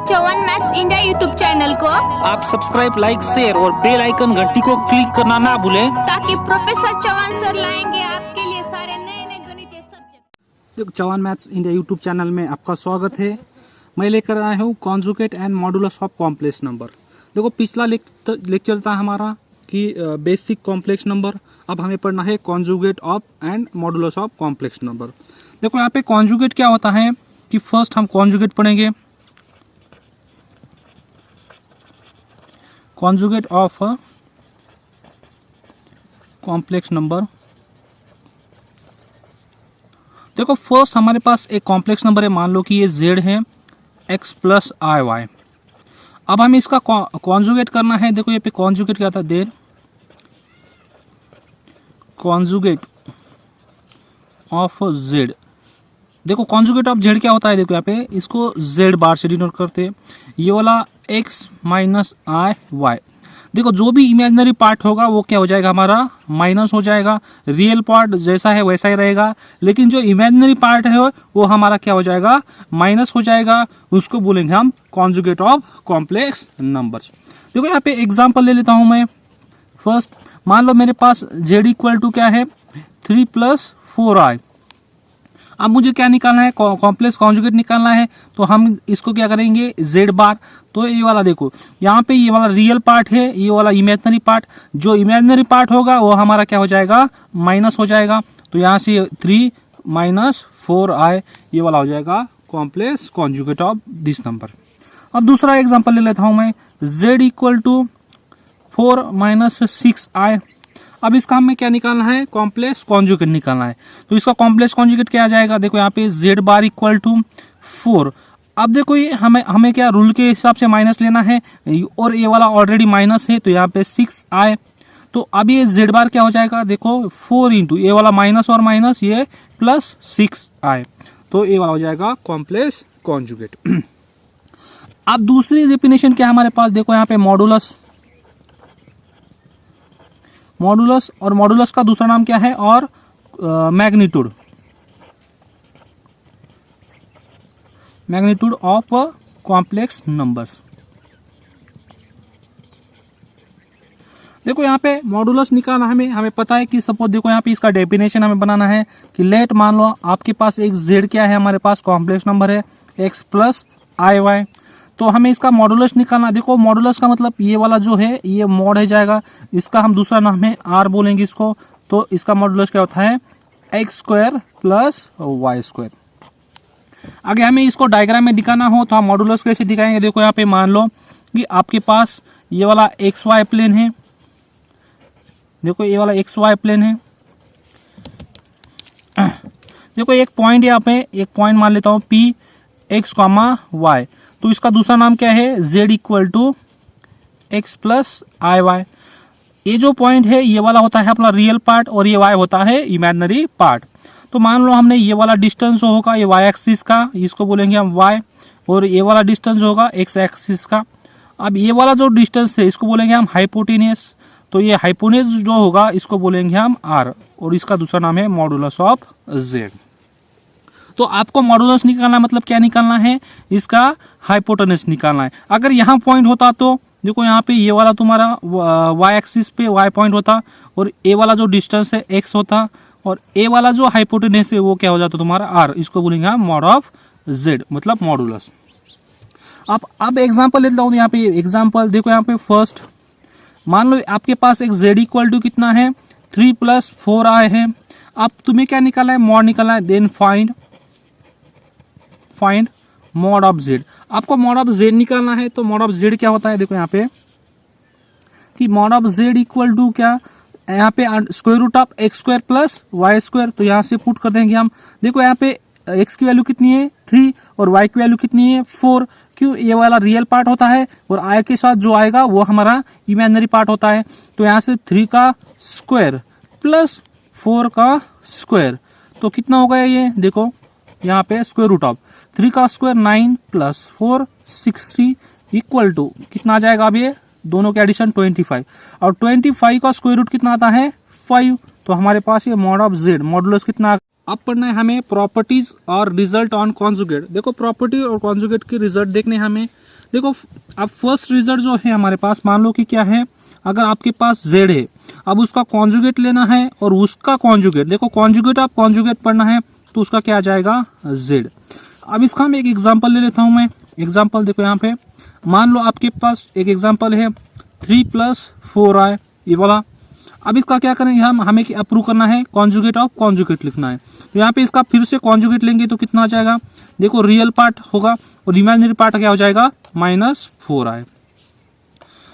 चौवन maths India YouTube channel को आप सब्सक्राइब, लाइक, शेयर और बेल आइकन घंटी को क्लिक करना ना भूलें, ताकि प्रोफेसर चौवन सर लाएंगे आपके लिए सारे नए नए गणितीय सब्जेक्ट। चौवन मैथ्स इंडिया यूट्यूब चैनल में आपका स्वागत है। मैं लेकर आया हूँ conjugate and modulus of complex number. देखो पिछला लेक्चर था हमारा कि बेसिक कॉम्प्लेक्स नंबर। अब हमें पढ़ना है conjugate of and modulus of complex number. देखो यहाँ पे कॉन्जुगेट क्या होता है कि फर्स्ट हम कॉन्जुगेट पढ़ेंगे, कॉन्जुगेट ऑफ कॉम्प्लेक्स नंबर। देखो फर्स्ट हमारे पास एक कॉम्प्लेक्स नंबर है, मान लो कि ये z है x प्लस आई वाई। अब हमें इसका कॉन्जुगेट करना है। देखो ये पे कॉन्जुगेट क्या था, देर कॉन्जुगेट ऑफ z। देखो कॉन्जुगेट ऑफ z क्या होता है, देखो यहाँ पे इसको z बार से डिनोट करते हैं। ये वाला x माइनस आई वाई। देखो जो भी इमेजिनरी पार्ट होगा वो क्या हो जाएगा, हमारा माइनस हो जाएगा। रियल पार्ट जैसा है वैसा ही रहेगा, लेकिन जो इमेजिनरी पार्ट है वो हमारा क्या हो जाएगा, माइनस हो जाएगा। उसको बोलेंगे हम कॉन्जुगेट ऑफ कॉम्प्लेक्स नंबर्स। देखो यहाँ पे एग्जांपल ले लेता हूं मैं। फर्स्ट मान लो मेरे पास z इक्वल टू क्या है, 3 प्लस 4i। अब मुझे क्या निकालना है, कॉम्प्लेक्स कॉन्जुगेट निकालना है। तो हम इसको क्या करेंगे, z बार। तो ये वाला देखो यहाँ पे ये वाला रियल पार्ट है, ये वाला इमेजिनरी पार्ट। जो इमेजिनरी पार्ट होगा वो हमारा क्या हो जाएगा, माइनस हो जाएगा। तो यहाँ से 3 माइनस 4i ये वाला हो जाएगा complex conjugate of this number. अब दूसरा एग्जांपल ले लेता हूं मैं, z equal to 4 minus 6i। अब इसका हमें क्या निकालना है, कॉम्प्लेक्स कॉन्जुगेट निकालना है। तो इसका कॉम्प्लेक्स कॉन्जुगेट क्या आ जाएगा, देखो यहाँ पे z बार इक्वल टू 4। अब देखो ये हमें क्या रूल के हिसाब से माइनस लेना है, और ये वाला ऑलरेडी माइनस है तो यहाँ पे 6i। तो अब ये z बार क्या हो जाएगा, देखो 4 इंटू ये वाला माइनस और माइनस ये प्लस 6i। तो ये वाला हो जाएगा कॉम्प्लेक्स कॉन्जुगेट। अब दूसरी डेफिनेशन क्या है हमारे पास, देखो यहाँ पे मॉडुलस। मॉडुलस और मॉडुलस का दूसरा नाम क्या है, और magnitude, magnitude of complex numbers. देखो यहाँ पे मॉडुलस निकालना हमें पता है कि सपोज देखो यहाँ पे इसका डेफिनेशन हमें बनाना है कि लेट मान लो आपके पास एक z क्या है, हमारे पास कॉम्प्लेक्स नंबर है x प्लस आई वाई। तो हमें इसका मॉडुलस निकालना। देखो मॉडुलस का मतलब ये वाला जो है ये मॉड है जाएगा, इसका हम दूसरा नाम है r बोलेंगे इसको। तो इसका मॉडुलस क्या होता है, x square plus y square. आगे हमें इसको डायग्राम में दिखाना हो तो हम मॉडुलस कैसे दिखाएंगे। देखो यहाँ पे मान लो कि आपके पास ये वाला एक्स वाई प्लेन है। देखो ये वाला एक्स वाई प्लेन है। देखो एक पॉइंट यहाँ पे, एक पॉइंट मान लेता हूँ P x, y। तो इसका दूसरा नाम क्या है, z equal to x plus i y. ये जो पॉइंट है ये वाला होता है अपना रियल पार्ट, और ये y होता है इमेजिनरी पार्ट। तो मान लो हमने ये वाला डिस्टेंस होगा ये y एक्सिस का, इसको बोलेंगे हम y, और ये वाला डिस्टेंस होगा x एक्सिस का। अब ये वाला जो डिस्टेंस है इसको बोलेंगे हम हाइपोटेनियस। तो ये हाइपोटेनियस जो होगा इसको बोलेंगे हम r, और इसका दूसरा नाम है मॉडुलस ऑफ z। तो आपको मॉडुलस निकालना मतलब क्या निकालना है, इसका हाइपोटेनस निकालना है। अगर यहाँ पॉइंट होता तो देखो यहाँ पे ये वाला तुम्हारा y एक्सिस पे y पॉइंट होता, और ए वाला जो डिस्टेंस है x होता, और ए वाला जो हाइपोटेनस है वो क्या हो जाता तुम्हारा r। इसको बोलेंगे हम मॉड ऑफ z मतलब मॉडुलस। अब एग्जांपल लेता हूँ यहाँ पे एग्जांपल। देखो यहाँ पे फर्स्ट मान लो आपके पास एक z इक्वल टू कितना है, 3 प्लस 4i है। अब तुम्हें क्या निकालना है, मॉड निकालना है। Then find mod of z। आपको मॉड ऑफ z निकालना है। तो मॉड ऑफ z क्या होता है, देखो यहाँ पे कि mod of z equal to क्या, यहाँ पे square root of x square plus y square. तो यहाँ से पुट कर देंगे हम। देखो यहाँ पे x की वैल्यू कितनी है 3, और y की वैल्यू कितनी है 4। क्यों, ये वाला रियल पार्ट होता है, और i के साथ जो आएगा वो हमारा इमेजिनरी पार्ट होता है। तो यहाँ से 3 का स्क्वायर प्लस 4 का स्क्वायर, तो कितना हो गया ये, देखो यहाँ पे स्क्वायर रूट ऑफ 3 का स्क्वायर 9 प्लस 4 60 इक्वल टू कितना आ जाएगा, अब ये दोनों के एडिशन 25, और 25 का स्क्वायर रूट कितना आता है 5। तो हमारे पास ये मॉड ऑफ z मॉडुलस कितना। अब पढ़ना है हमें प्रॉपर्टीज और रिजल्ट ऑन कॉन्जुगेट। देखो प्रॉपर्टी और कॉन्जुगेट के रिजल्ट देखने हमें। देखो अब फर्स्ट रिजल्ट जो है हमारे पास, मान लो कि क्या है, अगर आपके पास z है, अब उसका कॉन्जुगेट लेना है और उसका कॉन्जुगेट, देखो कॉन्जुगेट आप कॉन्जुगेट पढ़ना है तो उसका क्या आ जाएगा z। अब इसका मैं एक एग्जांपल ले लेता हूं मैं। एग्जांपल देखो यहाँ पे, मान लो आपके पास एक एग्जांपल है 3 + 4i ये वाला। अब इसका क्या करेंगे हम, हमें अप्रूव करना है, कॉन्जुगेट ऑफ कॉन्जुगेट लिखना है। तो यहाँ पे इसका फिर से कॉन्जुगेट लेंगे तो कितना आ जाएगा, देखो रियल पार्ट होगा और इमेजिनरी पार्ट क्या हो जाएगा -4i।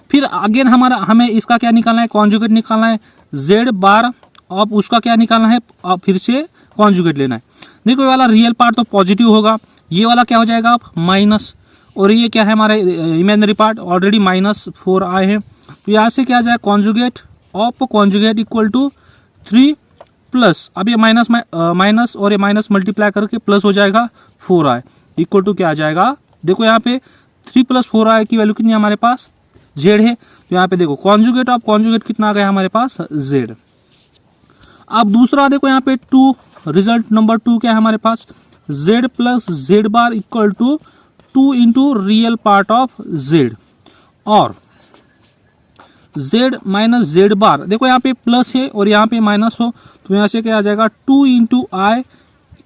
फिर अगेन हमें इसका क्या निकालना है, कॉन्जुगेट निकालना है z बार, अब उसका क्या निकालना है, अब फिर से कॉन्जुगेट लेना है। देखो ये वाला रियल पार्ट तो पॉजिटिव होगा, ये वाला क्या हो जाएगा अब माइनस, और ये क्या है हमारे इमेजिनरी पार्ट ऑलरेडी -4i है। तो यहाँ से क्या आ जाएगा, conjugate of conjugate equal to 3 plus, अब ये माइनस और ये माइनस मल्टीप्लाई करके प्लस हो जाएगा 4i इक्वल टू क्या आ जाएगा, देखो यहाँ पे 3 + 4i की वैल्यू कितनी है हमारे पास, z है। तो यहाँ पे देखो कॉन्जुगेट ऑफ कॉन्जुगेट कितना आ गया हमारे पास, z। अब दूसरा देखो यहाँ पे 2, रिजल्ट नंबर 2 क्या है हमारे पास, z + z bar equal to 2 into real part of z, और z - z बार, देखो यहाँ पे प्लस है और यहाँ पे माइनस हो, तो यहाँ से क्या आ जाएगा 2 into i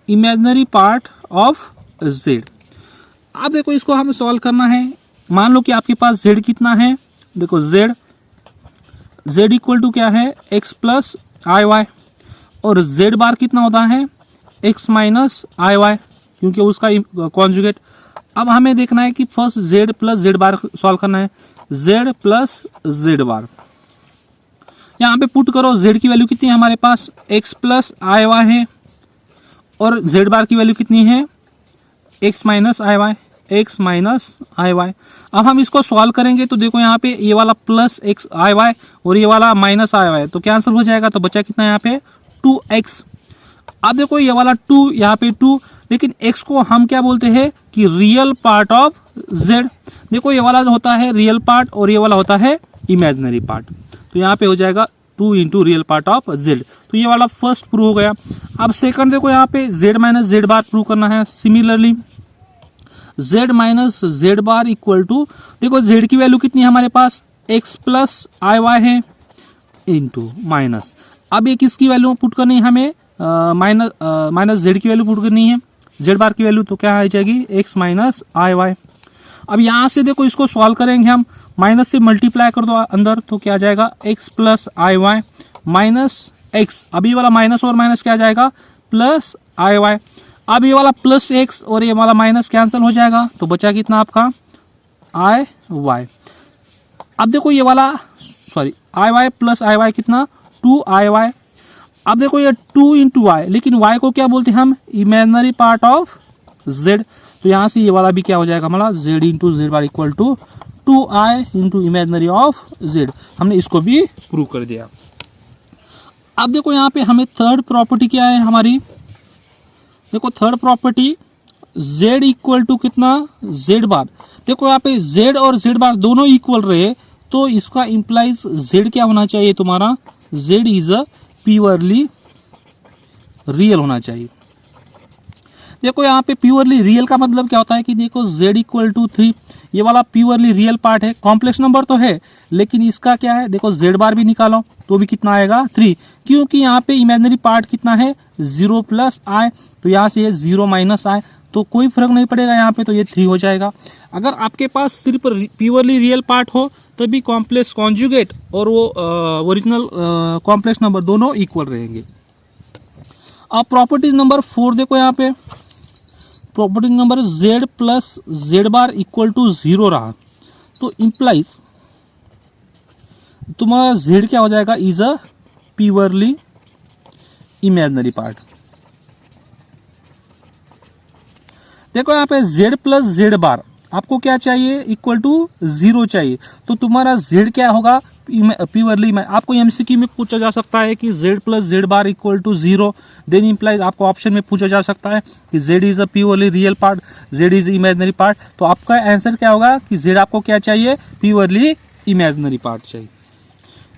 imaginary part of z। अब देखो इसको हमें सॉल्व करना है। मान लो कि आपके पास z कितना है, देखो z इक्वल टू क्या है, x + iy, और z बार कितना होता है, x - iy, क्योंकि उसका कॉन्जुगेट। अब हमें देखना है कि फर्स्ट z + z बार सॉल्व करना है, z + z बार। यहाँ पे पुट करो, z की वैल्यू कितनी है हमारे पास, x + iy है, और z बार की वैल्यू कितनी है, x - iy। अब हम इसको सॉल्व करेंगे तो देखो यहाँ पे ये वाला प्लस x iy और ये वाला -iy तो कैंसिल हो जाएगा, तो बचा कितना यहाँ पे 2x। अब देखो ये वाला 2, यहाँ पे 2, लेकिन x को हम क्या बोलते हैं कि रियल पार्ट ऑफ z। देखो ये वाला होता है रियल पार्ट और ये वाला होता है इमेजिनरी पार्ट, तो यहाँ पे हो जाएगा 2 into real part of z। तो ये वाला फर्स्ट प्रूव हो गया। अब सेकंड देखो यहाँ पे z - z बार प्रूव करना है। Similarly z - z bar equal to, देखो z की वैल्यू कितनी है हमारे पास, x + iy है इंटू माइनस, अब ये किसकी वैल्यू पुट करनी है हमें, माइनस z की वैल्यू पुट करनी है, z बार की वैल्यू, तो क्या आ जाएगी x - iy। अब यहाँ से देखो इसको सॉल्व करेंगे हम, माइनस से मल्टीप्लाई कर दो अंदर, तो क्या आ जाएगा x + iy माइनस x, अभी वाला माइनस और माइनस क्या आ जाएगा +iy। अब ये वाला +x और ये वाला माइनस कैंसिल हो जाएगा, तो बचा कितना आपका iy। अब देखो ये वाला iy + iy कितना 2iy। अब देखो ये 2 इंटू y, लेकिन y को क्या बोलते हैं हम, इमेजिनरी पार्ट ऑफ z। तो यहाँ से ये वाला भी क्या हो जाएगा हमारा, z into z bar equal to 2i into imaginary of z। हमने इसको भी प्रूव कर दिया। अब देखो यहाँ पे हमें थर्ड प्रॉपर्टी क्या है हमारी, देखो third property z equal to कितना, z बार। देखो यहाँ पे z और z बार दोनों इक्वल रहे, तो इसका इंप्लाइज z क्या होना चाहिए तुम्हारा, z is a purely real होना चाहिए। देखो यहाँ पे प्योरली रियल का मतलब क्या होता है कि देखो z इक्वल टू 3, ये वाला प्योरली रियल पार्ट है, कॉम्प्लेक्स नंबर तो है लेकिन इसका क्या है, देखो z बार भी निकालो तो भी कितना आएगा 3, क्योंकि यहाँ पे इमेजिनरी पार्ट कितना है 0 + i, तो यहाँ से ये 0 - i, तो कोई फर्क नहीं पड़ेगा यहाँ पे, तो ये 3 हो जाएगा। अगर आपके पास सिर्फ प्योरली रियल पार्ट हो तभी कॉम्प्लेक्स कॉन्जुगेट और वो ओरिजिनल कॉम्प्लेक्स नंबर दोनों इक्वल रहेंगे। अब प्रॉपर्टीज नंबर 4 देखो यहाँ पे, property number z + z bar equal to 0 रहा, तो इंप्लाइज तुम्हारा z क्या हो जाएगा, is a purely imaginary part. देखो यहाँ पे z + z बार आपको क्या चाहिए, इक्वल टू 0 चाहिए, तो तुम्हारा z क्या होगा, प्योरली। आपको एमसीक्यू में पूछा जा सकता है कि z + z bar equal to 0, then implies आपको ऑप्शन में पूछा जा सकता है कि z is a purely real part, z is imaginary part, तो आपका आंसर क्या होगा कि z आपको क्या चाहिए, प्योरली इमेजिनरी पार्ट चाहिए।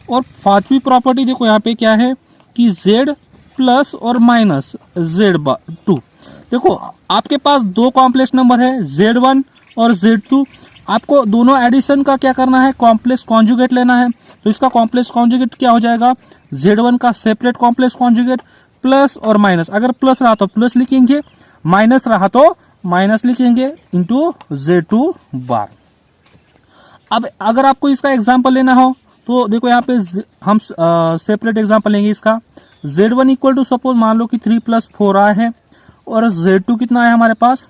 और पांचवी प्रॉपर्टी देखो यहाँ पे क्या है कि z प्लस और माइनस z2। देखो आपके पास दो कॉम्प्लेक्स नंबर है z1 और z2, आपको दोनों एडिशन का क्या करना है, कॉम्प्लेक्स कॉन्जुगेट लेना है। तो इसका कॉम्प्लेक्स कॉन्जुगेट क्या हो जाएगा, Z1 का सेपरेट कॉम्प्लेक्स कॉन्जुगेट प्लस और माइनस, अगर प्लस रहा तो प्लस लिखेंगे, माइनस रहा तो माइनस लिखेंगे इंटू Z2 बार। अब अगर आपको इसका एग्जाम्पल लेना हो तो देखो यहाँ पे हम सेपरेट एग्जाम्पल लेंगे इसका। Z1 इक्वल टू सपोज मान लो कि 3 + 4i है और Z2 कितना है हमारे पास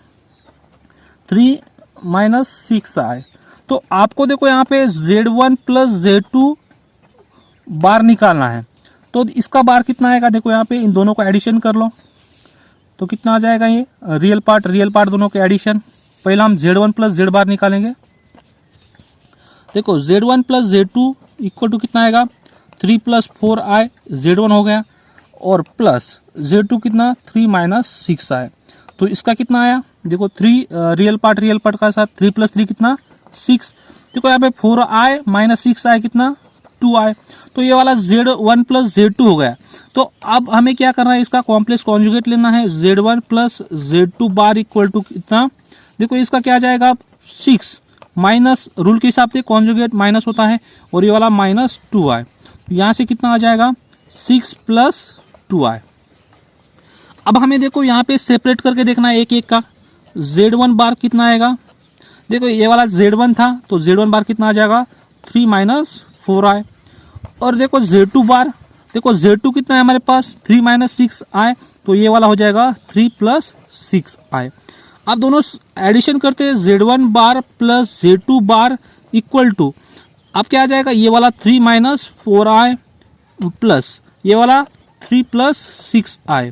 3 - 6i। तो आपको देखो यहाँ पे Z1 + Z2 बार निकालना है। तो इसका बार कितना आएगा, देखो यहाँ पे इन दोनों को एडिशन कर लो तो कितना आ जाएगा, ये रियल पार्ट दोनों के एडिशन। पहला हम Z1 + Z बार निकालेंगे। देखो Z1 + Z2 इक्वल टू कितना आएगा 3 + 4i Z1 हो गया और प्लस Z2 कितना 3 - 6i। तो इसका कितना आया, देखो 3 रियल पार्ट का साथ 3 + 3 कितना 6। देखो यहाँ पे 4i - 6i कितना 2i। तो ये वाला Z1 + Z2 हो गया। तो अब हमें क्या करना है, इसका कॉम्प्लेक्स कॉन्जुगेट लेना है। Z1 + Z2 bar equal to कितना, देखो इसका क्या जाएगा 6 माइनस, रूल के हिसाब से कॉन्जुगेट माइनस होता है और ये वाला -2i। यहाँ से कितना आ जाएगा 6 + 2i। अब हमें देखो यहाँ पे सेपरेट करके देखना है एक एक का। Z1 बार कितना आएगा, देखो ये वाला Z1 था तो Z1 बार कितना आ जाएगा 3 - 4i। और देखो Z2 बार, देखो Z2 कितना है हमारे पास 3 - 6i। तो ये वाला हो जाएगा 3 + 6i। अब दोनों एडिशन करते हैं, Z1 bar plus Z2 bar equal to, अब क्या आ जाएगा ये वाला 3 - 4i प्लस ये वाला 3 + 6i।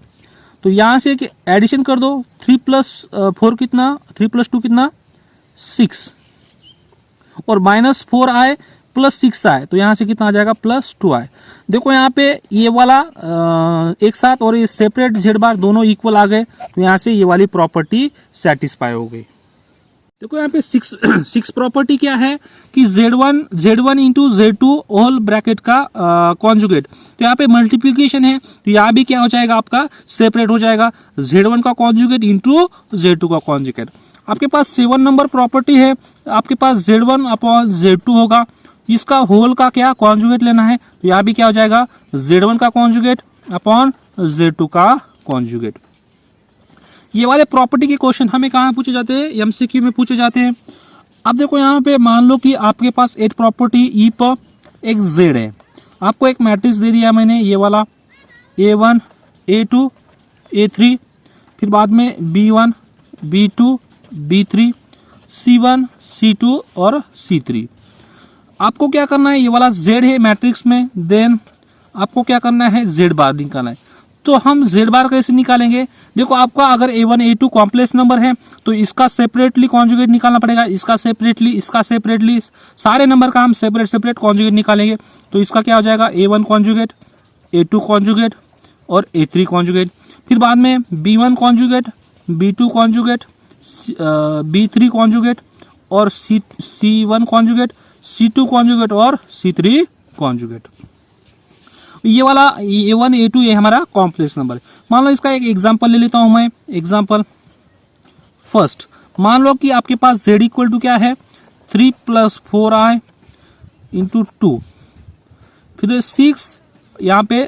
तो यहाँ से एडिशन कर दो, 3 + 4 कितना 3 + 2 कितना 6 और -4i + 6i। तो यहाँ से कितना आ जाएगा +2i। देखो यहाँ पे ये वाला एक साथ और ये सेपरेट Z बार दोनों इक्वल आ गए। तो यहाँ से ये वाली प्रॉपर्टी सेटिस्फाई हो गई। देखो यहाँ पे 6 प्रॉपर्टी क्या है कि Z1 into Z2 whole bracket का कॉन्जुगेट। तो यहाँ पे मल्टीप्लीकेशन है तो यहाँ भी क्या हो जाएगा आपका सेपरेट हो जाएगा, Z1 का कॉन्जुगेट इंटू Z2 का कॉन्जुगेट। आपके पास 7 नंबर प्रॉपर्टी है, आपके पास Z1/Z2 होगा, इसका होल का क्या कॉन्जुगेट लेना है। तो यहाँ भी क्या हो जाएगा Z1 का कॉन्जुगेट अपॉन Z2 का कॉन्जुगेट। ये वाले प्रॉपर्टी के क्वेश्चन हमें कहाँ पूछे जाते हैं, MCQ में पूछे जाते हैं। अब देखो यहाँ पे मान लो कि आपके पास एक प्रॉपर्टी E पर एक Z है, आपको एक मैट्रिक्स दे दिया मैंने ये वाला A1 A2 A3, फिर बाद में B1 B2 B3 C1 C2 और C3। आपको क्या करना है, ये वाला Z है मैट्रिक्स में, देन आपको क्या करना है Z बार निकालना है। तो हम Z बार कैसे निकालेंगे, देखो आपका अगर A1 A2 कॉम्प्लेक्स नंबर है तो इसका सेपरेटली कॉन्जुगेट निकालना पड़ेगा, इसका सेपरेटली सारे नंबर का हम सेपरेट कॉन्जुगेट निकालेंगे। तो इसका क्या हो जाएगा A1 कॉन्जुगेट A2 कॉन्जुगेट और A3 कॉन्जुगेट, फिर बाद में B1 conjugate B2 conjugate B3 conjugate और C1 कॉन्जुगेट C2 कॉन्जुगेट और C3 कॉन्जुगेट। ये वाला A1 A2 ये हमारा कॉम्प्लेक्स नंबर है। मान लो इसका एक एग्जांपल ले लेता हूं मैं। एग्जांपल फर्स्ट, मान लो कि आपके पास Z इक्वल टू क्या है 3 + 4i इंटू 2, फिर 6 यहाँ पे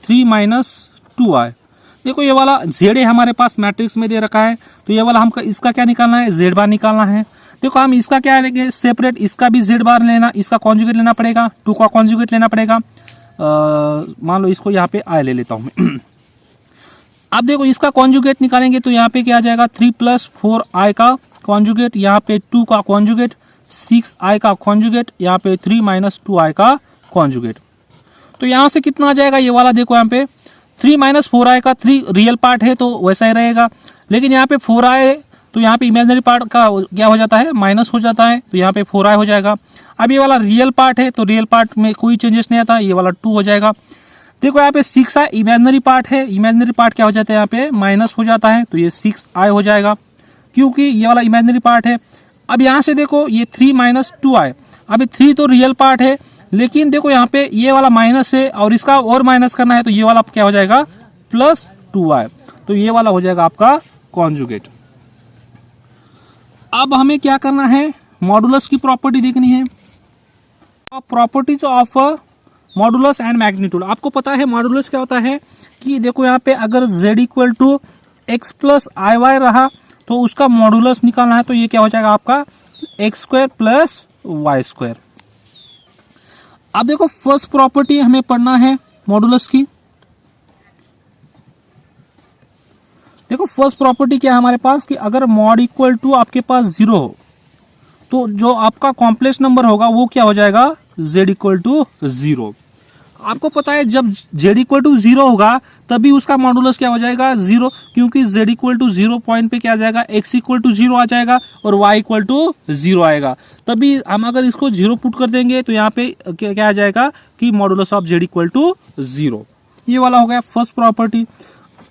3 - 2i। देखो ये वाला Z है हमारे पास मैट्रिक्स में दे रखा है, तो ये वाला हमका इसका क्या निकालना है Z बार निकालना है। देखो हम इसका क्या लेंगे सेपरेट, इसका भी Z बार लेना, इसका कॉन्जुगेट लेना पड़ेगा, 2 का कॉन्जुगेट लेना पड़ेगा। मान लो इसको यहाँ पे I ले लेता हूँ मैं। अब देखो इसका कॉन्जुगेट निकालेंगे तो यहाँ पे क्या आ जाएगा 3 + 4i का कॉन्जुगेट, यहाँ पे 2 का कॉन्जुगेट, 6i का कॉन्जुगेट, यहाँ पे 3 - 2i का कॉन्जुगेट। तो यहाँ से कितना आ जाएगा ये वाला, देखो यहाँ पे 3 - 4i का 3 रियल पार्ट है तो वैसा ही रहेगा, लेकिन यहाँ पे 4i तो यहाँ पे इमेजिनरी पार्ट का क्या हो जाता है माइनस हो जाता है, तो यहाँ पे 4i हो जाएगा। अब ये वाला रियल पार्ट है तो रियल पार्ट में कोई चेंजेस नहीं आता, ये वाला 2 हो जाएगा। देखो यहाँ पे 6i इमेजिनरी पार्ट है, इमेजिनरी पार्ट क्या हो जाता है यहाँ पे माइनस हो जाता है, तो ये 6i हो जाएगा क्योंकि ये वाला इमेजिनरी पार्ट है। अब यहाँ से देखो ये 3 - 2i, अभी 3 तो रियल पार्ट है, लेकिन देखो यहाँ पे ये वाला माइनस है और इसका और माइनस करना है, तो ये वाला क्या हो जाएगा +2i। तो ये वाला हो जाएगा आपका कॉन्जुगेट। अब हमें क्या करना है, मॉडुलस की प्रॉपर्टी देखनी है। Properties of modulus and magnitude. आपको पता है मॉडुलस क्या होता है कि देखो यहाँ पे अगर z equal to x plus i y रहा तो उसका मॉडुलस निकालना है, तो ये क्या हो जाएगा आपका x square plus y square. अब देखो फर्स्ट प्रॉपर्टी हमें पढ़ना है मॉडुलस की। देखो फर्स्ट प्रॉपर्टी क्या है हमारे पास कि अगर मॉड इक्वल टू आपके पास 0 हो तो जो आपका कॉम्प्लेक्स नंबर होगा वो क्या हो जाएगा z इक्वल टू 0। आपको पता है जब z इक्वल टू 0 होगा तभी उसका मॉडुलस क्या हो जाएगा 0, क्योंकि z इक्वल टू 0 पॉइंट पे क्या आ जाएगा x इक्वल टू 0 आ जाएगा और y इक्वल टू 0 आएगा। तभी हम अगर इसको 0 पुट कर देंगे तो यहाँ पे क्या आ जाएगा कि modulus of z equal to 0। ये वाला हो गया फर्स्ट प्रॉपर्टी।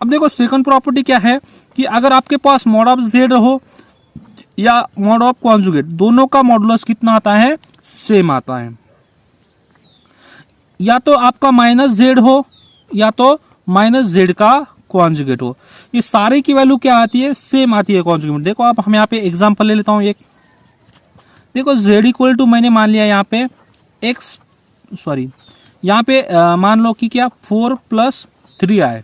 अब देखो सेकंड प्रॉपर्टी क्या है कि अगर आपके पास मॉड ऑफ z हो या मॉड ऑफ कॉन्जुगेट, दोनों का मॉडुलस कितना आता है सेम आता है। या तो आपका माइनस z हो या तो माइनस z का कॉन्जुगेट हो, ये सारे की वैल्यू क्या आती है सेम आती है कॉन्जुगेट। देखो आप हम यहाँ पे एग्जांपल ले लेता हूं एक। देखो z इक्वल टू मैंने मान लिया यहाँ पे यहाँ पे मान लो कि क्या 4 + 3 आए।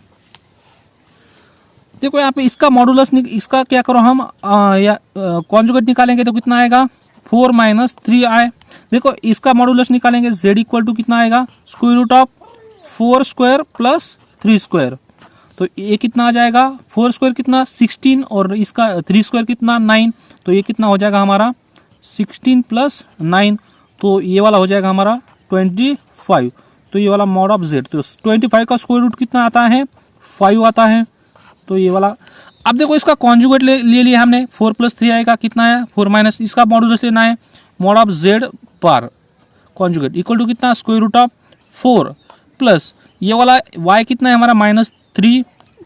देखो यहाँ पे इसका मॉडुलस इसका क्या करो हम कॉन्जुगेट निकालेंगे तो कितना आएगा 4 - 3 आए। देखो इसका मॉडुलस निकालेंगे z इक्वल टू कितना आएगा square root of 4 square plus 3 square. तो ये कितना आ जाएगा 4 स्क्वायर कितना 16 और इसका 3 स्क्वायर कितना 9, तो ये कितना हो जाएगा हमारा 16 + 9, तो ये वाला हो जाएगा हमारा 25। तो ये वाला मॉड ऑफ z, तो 25 का स्क्वायर रूट कितना आता है 5 आता है, तो ये वाला। अब देखो इसका कॉन्जुगेट ले लिया हमने 4 + 3 आएगा कितना है 4 - इसका मॉडुलस लेना है mod of z bar conjugate equal to कितना स्क्वायर रूट ऑफ 4 प्लस ये वाला y कितना है हमारा -3,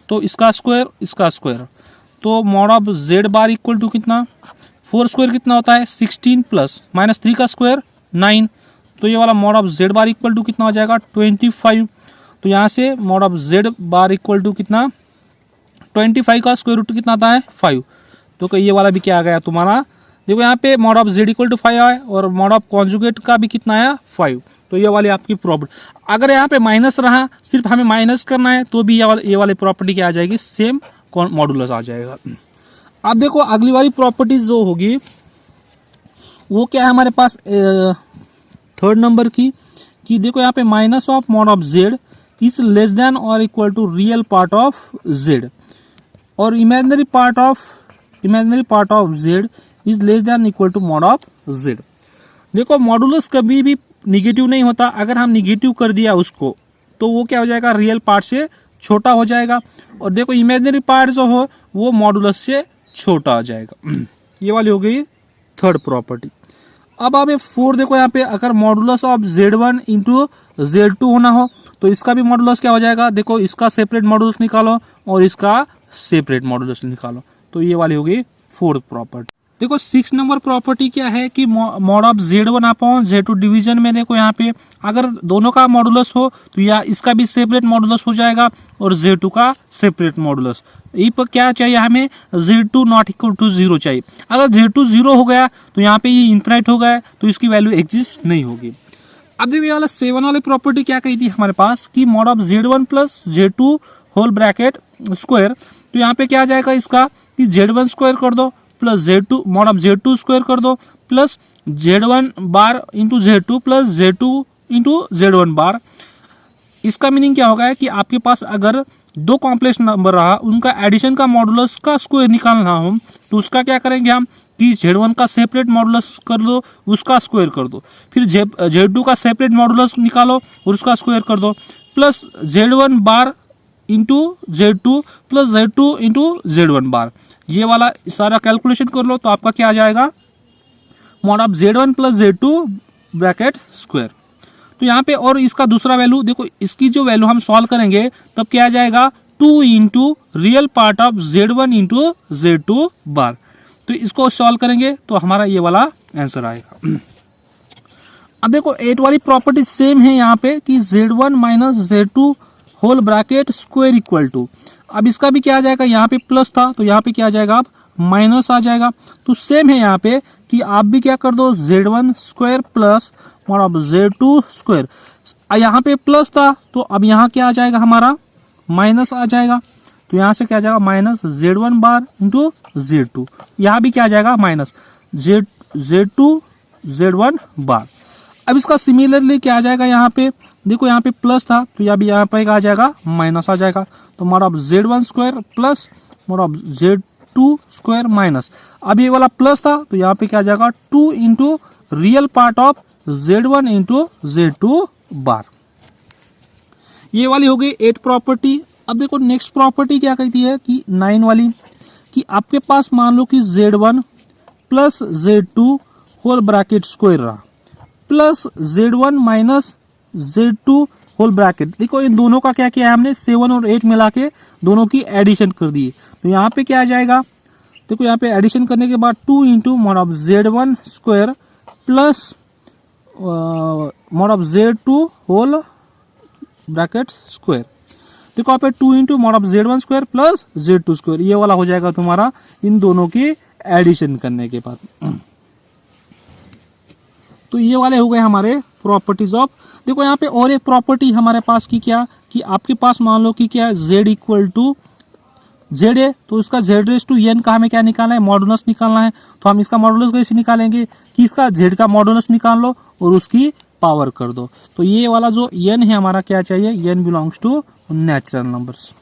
तो इसका स्क्वायर तो mod of z bar equal to कितना 4 स्क्वायर कितना होता है 16 प्लस -3 का स्क्वायर 9, तो ये वाला mod of z bar equal to कितना हो जाएगा 25। तो यहाँ से mod of z bar equal to कितना 25 का स्क्वायर रूट कितना आता है 5, तो ये वाला भी क्या आ गया तुम्हारा। देखो यहाँ पे mod of z equal to 5 आया और मॉड ऑफ कॉन्जुगेट का भी कितना आया 5, तो ये वाली आपकी प्रॉपर्टी। अगर यहाँ पे माइनस रहा सिर्फ हमें माइनस करना है तो भी ये वाली प्रॉपर्टी क्या आ जाएगी सेम मॉडुलस आ जाएगा। अब देखो अगली वाली प्रॉपर्टी जो होगी वो क्या है हमारे पास थर्ड नंबर की कि देखो यहाँ पे minus of mod of z is less than और equal to real part of z और imaginary part of z is less than equal to mod of z। देखो मॉडुलस कभी भी निगेटिव नहीं होता, अगर हम निगेटिव कर दिया उसको तो वो क्या हो जाएगा रियल पार्ट से छोटा हो जाएगा, और देखो इमेजिनरी पार्ट जो हो वो मॉडुलस से छोटा हो जाएगा। ये वाली हो गई थर्ड प्रॉपर्टी। अब आप 4 देखो यहाँ पे अगर modulus of z1 into z2 होना हो तो इसका भी मॉडुलस क्या हो जाएगा, देखो इसका सेपरेट मॉडुलस निकालो और इसका सेपरेट मॉडुलस निकालो, तो ये वाली होगी फोर्थ प्रॉपर्टी। देखो 6 नंबर प्रॉपर्टी क्या है कि mod of z1 upon z2 division में देखो यहाँ पे अगर दोनों का मॉडुलस हो तो या इसका भी सेपरेट मॉडुलस हो जाएगा और z2 का सेपरेट मॉडुलस। ये पर क्या चाहिए हमें z2 नॉट इक्वल टू 0 चाहिए। अगर z2 0 हो गया तो यहाँ पे ये इनफिनिट हो गया तो इसकी वैल्यू एग्जिस्ट नहीं होगी। अब देखिए वाला 7 वाली प्रॉपर्टी क्या कही थी हमारे पास कि mod of z1 plus z2 whole bracket square, तो यहाँ पे क्या आ जाएगा इसका कि z1 स्क्वायर कर दो plus z2 mod of z2 square कर दो plus z1 bar into z2 plus z2 into z1 bar. इसका मीनिंग क्या होगा कि आपके पास अगर दो कॉम्प्लेक्स नंबर रहा उनका एडिशन का मॉडुलस का स्क्वायर निकालना हो तो उसका क्या करेंगे हम कि z1 का सेपरेट मॉडुलस कर दो उसका स्क्वायर कर दो, फिर z2 का सेपरेट मॉडुलस निकालो और उसका स्क्वायर कर दो plus z1 bar into z2 plus z2 into z1 bar. ये वाला सारा कैलकुलेशन कर लो तो आपका क्या आ जाएगा mod of z1 plus z2 bracket square. तो यहाँ पे और इसका दूसरा वैल्यू देखो, इसकी जो वैल्यू हम सॉल्व करेंगे तब क्या आ जाएगा 2 into real part of z1 into z2 बार। तो इसको सॉल्व करेंगे तो हमारा ये वाला आंसर आएगा। अब देखो 8 वाली प्रॉपर्टी सेम है यहाँ पे कि z1 minus z2 whole bracket square equal to, अब इसका भी क्या आ जाएगा यहाँ पे प्लस था तो यहाँ पे क्या आ जाएगा अब माइनस आ जाएगा। तो सेम है यहाँ पे कि आप भी क्या कर दो z1 square plus mod of z2 square. यहाँ पे प्लस था तो अब यहाँ क्या आ जाएगा हमारा माइनस आ जाएगा। तो यहाँ से क्या आ जाएगा minus z1 bar into z2। यहाँ भी क्या आ जाएगा माइनस z2 z1 बार। अब इसका सिमिलरली क्या आ जाएगा यहाँ पे देखो यहाँ पे प्लस था तो यहाँ पे आ जाएगा माइनस आ जाएगा। तो mod of z1 square plus mod of z2 square minus. अब ये वाला प्लस था तो यहाँ पे क्या आ जाएगा 2 into real part of z1 into z2 बार। ये वाली हो गई 8 प्रॉपर्टी। अब देखो नेक्स्ट प्रॉपर्टी क्या कहती है कि 9 वाली कि आपके पास मान लो कि z1 plus z2 whole bracket square रहा plus z1 minus z2 whole bracket. देखो इन दोनों का क्या किया है हमने 7 और 8 मिला के दोनों की एडिशन कर दी। तो यहाँ पे क्या आ जाएगा देखो यहाँ पे एडिशन करने के बाद 2 into mod of z1 square plus mod of z2 whole bracket square. देखो यहाँ पे 2 into mod of z1 square plus z2 square ये वाला हो जाएगा तुम्हारा इन दोनों की एडिशन करने के बाद। तो ये वाले हो गए हमारे प्रॉपर्टीज ऑफ। देखो यहाँ पे और एक प्रॉपर्टी हमारे पास की क्या कि आपके पास मान लो कि क्या z इक्वल टू z है तो इसका z रेस टू n का हमें क्या निकालना है मॉडुलस निकालना है। तो हम इसका मॉडुलस कैसे निकालेंगे कि इसका z का मॉडुलस निकाल लो और उसकी पावर कर दो। तो ये वाला जो n है हमारा क्या चाहिए n belongs to natural numbers.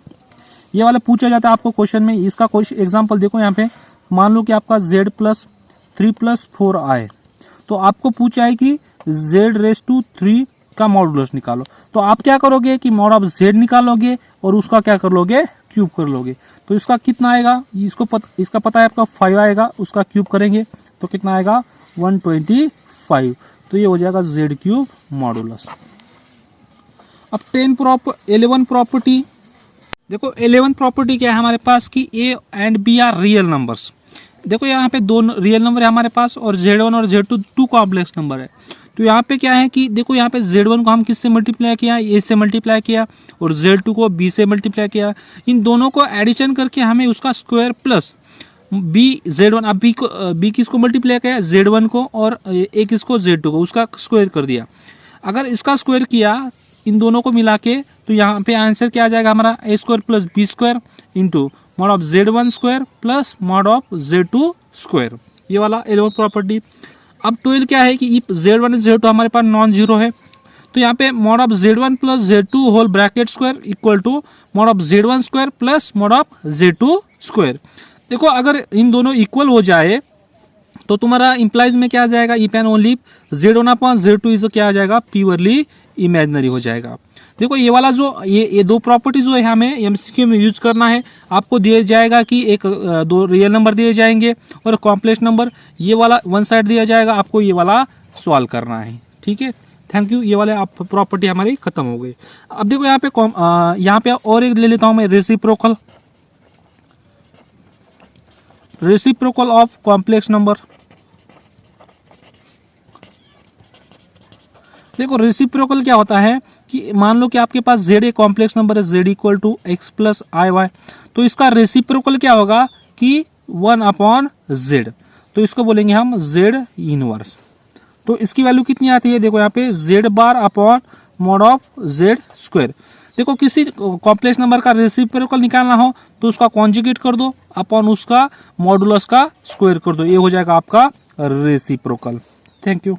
ये वाला पूछा जाता है आपको क्वेश्चन में। इसका क्वेश्चन एग्जांपल देखो यहाँ पे मान लो कि आपका z प्लस 3 प्लस 4 आए तो आपको पूछा है कि z रेस टू 3 का मॉडुलस निकालो। तो आप क्या करोगे कि मॉड ऑफ z निकालोगे और उसका क्या कर लोगे क्यूब कर लोगे। तो इसका कितना आएगा इसका पता है आपका 5 आएगा उसका क्यूब करेंगे तो कितना आएगा 125। तो ये हो जाएगा z क्यूब मॉडुलस। अब 11 प्रॉपर्टी देखो 11 प्रॉपर्टी क्या है हमारे पास कि a and b are real numbers. देखो यहाँ पे दो रियल नंबर है हमारे पास और z1 और z2 2 कॉम्प्लेक्स नंबर है। तो यहाँ पे क्या है कि देखो यहाँ पे z1 को हम किससे मल्टीप्लाई किया a से मल्टीप्लाई किया और z2 को b से मल्टीप्लाई किया। इन दोनों को एडिशन करके हमें उसका स्क्वायर प्लस b z1 अब b किसको मल्टीप्लाई किया z1 को और a किसको z2 को उसका स्क्वायर कर दिया। अगर इसका स्क्वायर किया इन दोनों को मिला के तो यहाँ पे आंसर क्या आ जाएगा हमारा a square plus b square into mod of z1 square plus mod of z2 square. ये वाला 11 प्रॉपर्टी। अब 12 क्या है कि इफ z1 एंड z2 हमारे पास नॉन जीरो है तो यहाँ पे mod of z1 plus z2 whole bracket square equal to mod of z1 square plus mod of z2 square. देखो अगर इन दोनों इक्वल हो जाए तो तुम्हारा इंप्लाइज में क्या आ जाएगा if and only z1 upon z2 is क्या आ जाएगा प्योरली इमेजिनरी हो जाएगा। देखो ये वाला जो ये दो प्रॉपर्टी जो है हमें एमसीक्यू में यूज करना है। आपको दिया जाएगा कि एक दो रियल नंबर दिए जाएंगे और कॉम्प्लेक्स नंबर ये वाला वन साइड दिया जाएगा आपको ये वाला सॉल्व करना है। ठीक है थैंक यू। ये वाले आप प्रॉपर्टी हमारी खत्म हो गई। अब देखो यहाँ पे और एक ले लेता हूँ मैं रेसिप्रोकल ऑफ कॉम्प्लेक्स नंबर। देखो रेसिप्रोकल क्या होता है कि मान लो कि आपके पास z एक कॉम्प्लेक्स नंबर है z equal to x plus i y. तो इसका रेसिप्रोकल क्या होगा कि 1 अपॉन z। तो इसको बोलेंगे हम z इनवर्स। तो इसकी वैल्यू कितनी आती है देखो यहाँ पे z bar upon mod of z square. देखो किसी कॉम्प्लेक्स नंबर का रेसिप्रोकल निकालना हो तो उसका कॉन्जुगेट कर दो अपॉन उसका मॉडुलस का स्क्वायर कर दो। ये हो जाएगा आपका रेसिप्रोकल। Thank you.